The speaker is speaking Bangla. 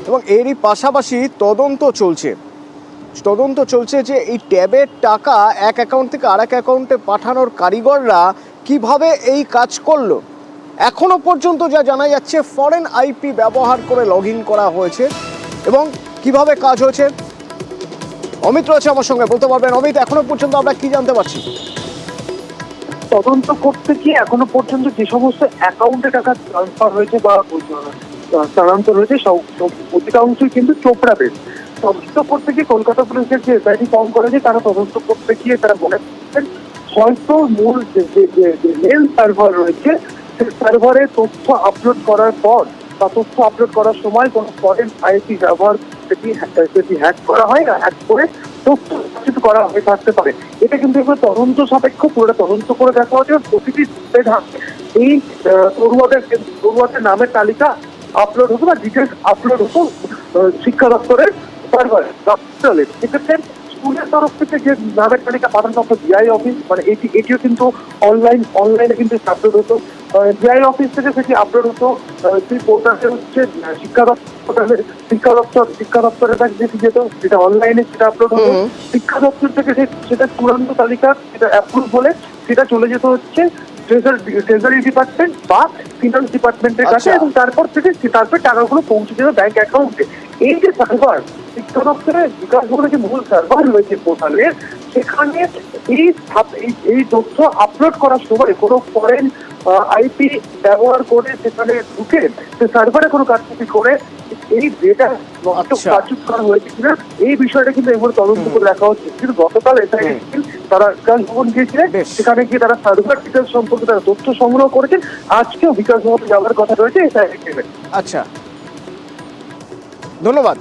এবং এরই পাশাপাশি তদন্ত চলছে যে এই ট্যাবের টাকা এক অ্যাকাউন্ট থেকে আরেক অ্যাকাউন্টে পাঠানোর কারিগররা কিভাবে এই কাজ করলো। এখনো পর্যন্ত যা জানা যাচ্ছে ফরেন আইপি ব্যবহার করে লগ ইন করা হয়েছে এবং কিভাবে কাজ হয়েছে অমিত রয়েছে আমার সঙ্গে, বলতে পারবেন অমিত এখনো পর্যন্ত আমরা কি জানতে পারছি? তদন্ত করতে গিয়ে এখনো পর্যন্ত যে সমস্ত অ্যাকাউন্টে টাকা ট্রান্সফার হয়েছে বা স্থানান্তর হয়েছে অধিকাংশই কিন্তু চোপড়া বেশ। তদন্ত করতে গিয়ে কলকাতা পুলিশের যে এসআইটি ফর্ম করেছে তারা তদন্ত করতে গিয়ে তারা মনে করছেন হয়তো মূল যে মেল সার্ভার রয়েছে সেই সার্ভারে তথ্য আপলোড করার পর বা তথ্য আপলোড করার সময় কোনো ফরেন আইপি ব্যবহার সেটি হ্যাক করা হয় না, হ্যাক করে তথ্য করা হয়ে থাকতে পারে। এটা কিন্তু এবার তদন্ত সাপেক্ষ, পুরোটা তদন্ত করে দেখা হচ্ছে। প্রতিটি এই পড়ুয়াদের নামের তালিকা আপলোড হতো বা ডিটেলস আপলোড হতো শিক্ষা দপ্তরের সার্ভারে। সেক্ষেত্রে স্কুলের তরফ থেকে যে নামের তালিকা পাঠানো হতো বিআই অফিস, মানে এটিও কিন্তু অনলাইনে কিন্তু আপলোড হতো। বিআই অফিস থেকে সেটি আপলোড হতো সেই পোর্টালে হচ্ছে শিক্ষা দপ্তরের কাছে যেটি যেত সেটা অনলাইনে সেটা আপলোড হতো। শিক্ষা দপ্তর থেকে সেটা চূড়ান্ত তালিকা সেটা অ্যাপ্রুভ হলে সেটা চলে যেত হচ্ছে ট্রেজারি ডিপার্টমেন্ট বা ফিনান্স ডিপার্টমেন্টের কাছে এবং তারপর টাকাগুলো পৌঁছে যেত ব্যাংক অ্যাকাউন্টে। এই যে সার্ভার শিক্ষা দপ্তরের বিকাশ ভবনের যে মূল সার্ভার রয়েছে পোর্টালের, সেখানে এই তথ্য আপলোড করার সময় কোনো ফরেন আইপি ব্যবহার করে সেখানে ঢুকে সে সার্ভারে কোনো কাজটি করে এই ডেটা কার্যকর করা হয়েছে কিনা এই বিষয়টা কিন্তু এবার তদন্ত করে দেখা হচ্ছে। কিন্তু গতকাল এসআইটি তারা বিকাশ ভবন গিয়েছিলেন, সেখানে গিয়ে তারা সার্ভার ডিটেলস সম্পর্কে তারা তথ্য সংগ্রহ করেছেন। আজকেও বিকাশ ভবনে যাওয়ার কথা রয়েছে এসআইটি। আচ্ছা, ধন্যবাদ।